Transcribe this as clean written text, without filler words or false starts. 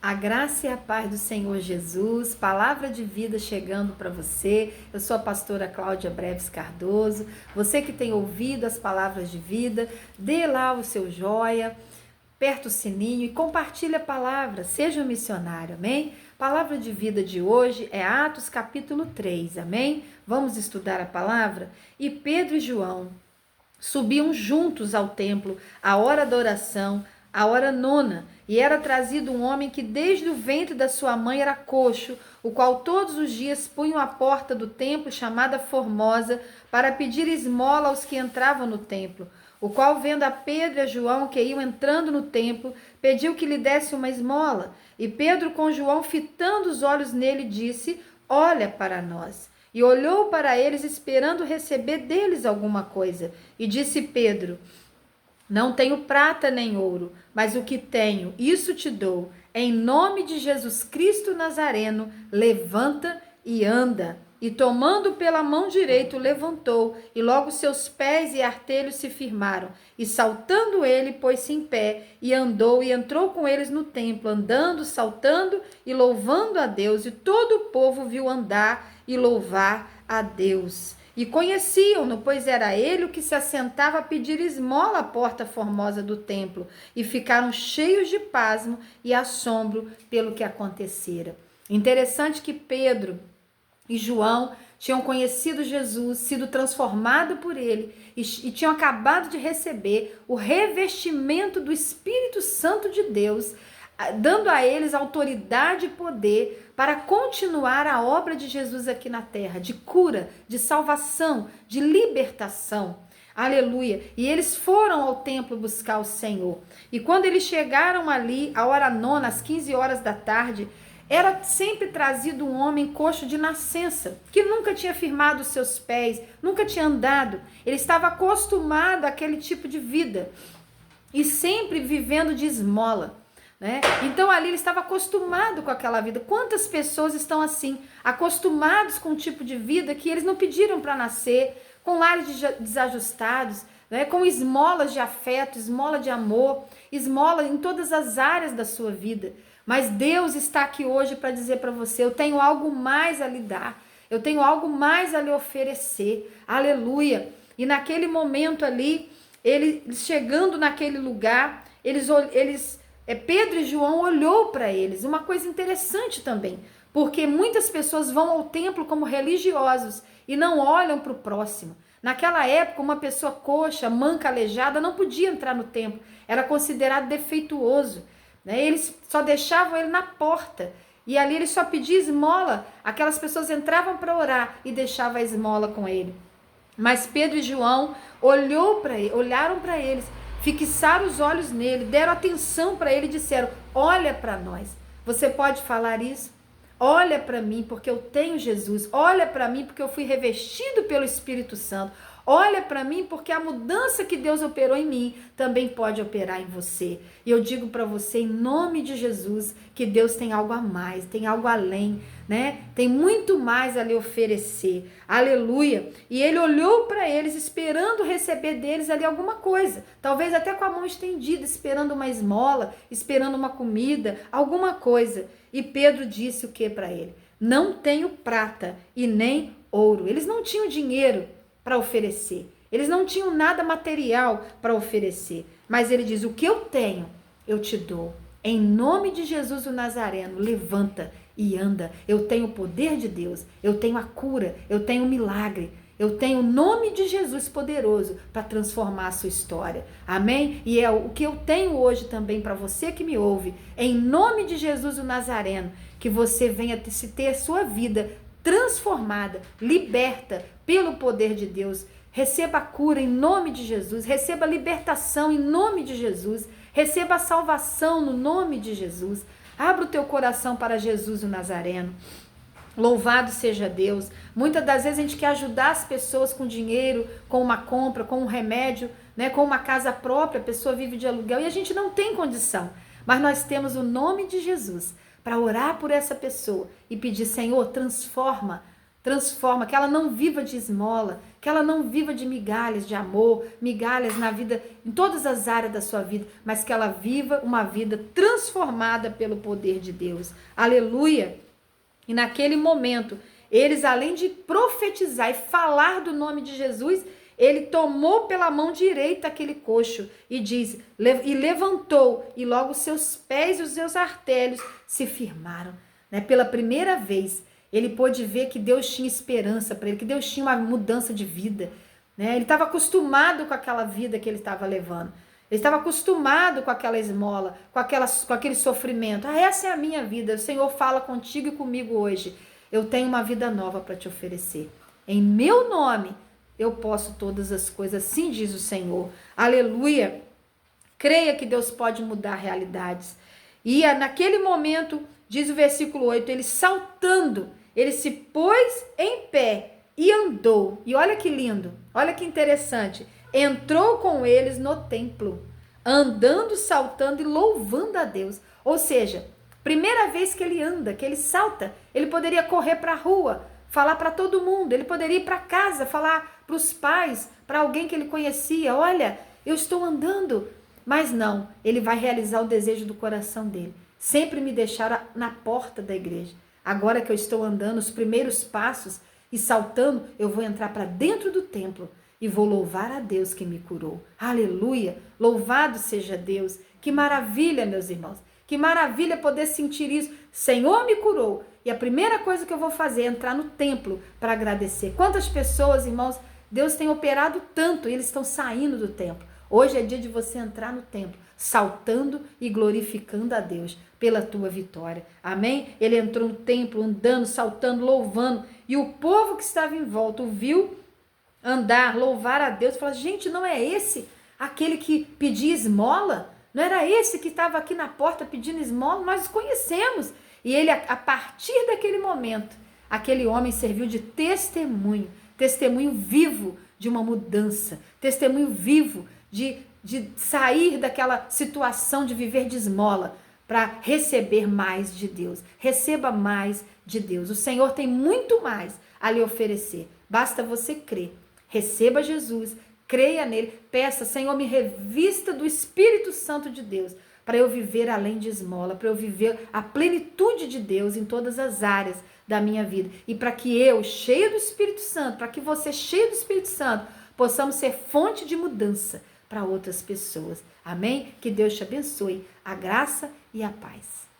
A graça e a paz do Senhor Jesus, palavra de vida chegando para você. Eu sou a pastora Cláudia Breves Cardoso. Você que tem ouvido as palavras de vida, dê lá o seu joia, aperta o sininho e compartilhe a palavra. Seja um missionário, amém? Palavra de vida de hoje é Atos capítulo 3, amém? Vamos estudar a palavra? E Pedro e João subiam juntos ao templo, à hora da oração, a hora nona, e era trazido um homem que desde o ventre da sua mãe era coxo, o qual todos os dias punham à porta do templo, chamada Formosa, para pedir esmola aos que entravam no templo, o qual, vendo a Pedro e a João que iam entrando no templo, pediu que lhe desse uma esmola. E Pedro, com João fitando os olhos nele, disse: olha para nós. E olhou para eles, esperando receber deles alguma coisa. E disse Pedro: não tenho prata nem ouro, mas o que tenho, isso te dou. Em nome de Jesus Cristo Nazareno, levanta e anda. E tomando pela mão direita, o levantou, e logo seus pés e artelhos se firmaram. E saltando ele, pôs-se em pé, e andou, e entrou com eles no templo, andando, saltando e louvando a Deus. E todo o povo viu andar e louvar a Deus. E conheciam-no, pois era ele o que se assentava a pedir esmola à porta formosa do templo, e ficaram cheios de pasmo e assombro pelo que acontecera. Interessante que Pedro e João tinham conhecido Jesus, sido transformado por ele e tinham acabado de receber o revestimento do Espírito Santo de Deus, dando a eles autoridade e poder para continuar a obra de Jesus aqui na terra, de cura, de salvação, de libertação. Aleluia! E eles foram ao templo buscar o Senhor. E quando eles chegaram ali, a hora nona, às 15 horas da tarde, era sempre trazido um homem coxo de nascença, que nunca tinha firmado os seus pés, nunca tinha andado. Ele estava acostumado àquele tipo de vida e sempre vivendo de esmola. Então ali ele estava acostumado com aquela vida. Quantas pessoas estão assim, acostumados com um tipo de vida que eles não pediram para nascer, com lares desajustados, com esmolas de afeto, esmola de amor, esmola em todas as áreas da sua vida. Mas Deus está aqui hoje para dizer para você: eu tenho algo mais a lhe dar, eu tenho algo mais a lhe oferecer. Aleluia! E naquele momento ali, eles chegando naquele lugar, Pedro e João olhou para eles. Uma coisa interessante também, porque muitas pessoas vão ao templo como religiosos e não olham para o próximo. Naquela época, uma pessoa coxa, manca, aleijada não podia entrar no templo, era considerado defeituoso. Eles só deixavam ele na porta e ali ele só pedia esmola. Aquelas pessoas entravam para orar e deixavam a esmola com ele. Mas Pedro e João olharam para eles, fixaram os olhos nele, deram atenção para ele e disseram: olha para nós. Você pode falar isso? Olha para mim porque eu tenho Jesus. Olha para mim porque eu fui revestido pelo Espírito Santo. Olha para mim porque a mudança que Deus operou em mim também pode operar em você. E eu digo para você, em nome de Jesus, que Deus tem algo a mais, tem algo além, Tem muito mais a lhe oferecer. Aleluia! E ele olhou para eles esperando receber deles ali alguma coisa. Talvez até com a mão estendida, esperando uma esmola, esperando uma comida, alguma coisa. E Pedro disse o que para ele? Não tenho prata e nem ouro. Eles não tinham dinheiro para oferecer. Eles não tinham nada material para oferecer. Mas ele diz: o que eu tenho, eu te dou. Em nome de Jesus o Nazareno, levanta e anda. Eu tenho o poder de Deus. Eu tenho a cura. Eu tenho o milagre. Eu tenho o nome de Jesus poderoso para transformar a sua história. Amém? E é o que eu tenho hoje também para você que me ouve. Em nome de Jesus o Nazareno, que você venha ter a sua vida transformada, liberta pelo poder de Deus. Receba a cura em nome de Jesus, receba a libertação em nome de Jesus, receba a salvação no nome de Jesus. Abra o teu coração para Jesus o Nazareno. Louvado seja Deus. Muitas das vezes a gente quer ajudar as pessoas com dinheiro, com uma compra, com um remédio, com uma casa própria, a pessoa vive de aluguel e a gente não tem condição. Mas nós temos o nome de Jesus para orar por essa pessoa e pedir: Senhor, transforma transforma, que ela não viva de esmola, que ela não viva de migalhas de amor, migalhas na vida, em todas as áreas da sua vida, mas que ela viva uma vida transformada pelo poder de Deus. Aleluia! E naquele momento, eles, além de profetizar e falar do nome de Jesus, ele tomou pela mão direita aquele coxo e diz, e levantou, e logo seus pés e os seus artérios se firmaram. Né? Pela primeira vez, ele pôde ver que Deus tinha esperança para ele, que Deus tinha uma mudança de vida. Né? Ele estava acostumado com aquela vida que ele estava levando. Ele estava acostumado com aquela esmola, com aquele sofrimento. Essa é a minha vida. O Senhor fala contigo e comigo hoje. Eu tenho uma vida nova para te oferecer. Em meu nome, eu posso todas as coisas. Assim diz o Senhor. Aleluia. Creia que Deus pode mudar realidades. E naquele momento, diz o versículo 8, ele saltando, ele se pôs em pé e andou. E olha que lindo, olha que interessante. Entrou com eles no templo, andando, saltando e louvando a Deus. Ou seja, primeira vez que ele anda, que ele salta, ele poderia correr para a rua, falar para todo mundo, ele poderia ir para casa, falar para os pais, para alguém que ele conhecia, olha, eu estou andando. Mas não, ele vai realizar o desejo do coração dele. Sempre me deixaram na porta da igreja. Agora que eu estou andando os primeiros passos e saltando, eu vou entrar para dentro do templo e vou louvar a Deus que me curou. Aleluia! Louvado seja Deus. Que maravilha, meus irmãos. Que maravilha poder sentir isso. Senhor me curou. E a primeira coisa que eu vou fazer é entrar no templo para agradecer. Quantas pessoas, irmãos, Deus tem operado tanto e eles estão saindo do templo. Hoje é dia de você entrar no templo, saltando e glorificando a Deus pela tua vitória. Amém? Ele entrou no templo, andando, saltando, louvando. E o povo que estava em volta o viu andar, louvar a Deus. Fala, gente, não é esse aquele que pedia esmola? Não era esse que estava aqui na porta pedindo esmola? Nós conhecemos. E ele, a partir daquele momento, aquele homem serviu de testemunho, testemunho vivo de uma mudança, testemunho vivo de sair daquela situação de viver de esmola para receber mais de Deus. Receba mais de Deus. O Senhor tem muito mais a lhe oferecer. Basta você crer. Receba Jesus, creia nele, peça, Senhor, me revista do Espírito Santo de Deus, para eu viver além de esmola, para eu viver a plenitude de Deus em todas as áreas da minha vida. E para que eu, cheio do Espírito Santo, para que você, cheio do Espírito Santo, possamos ser fonte de mudança para outras pessoas. Amém? Que Deus te abençoe. A graça e a paz.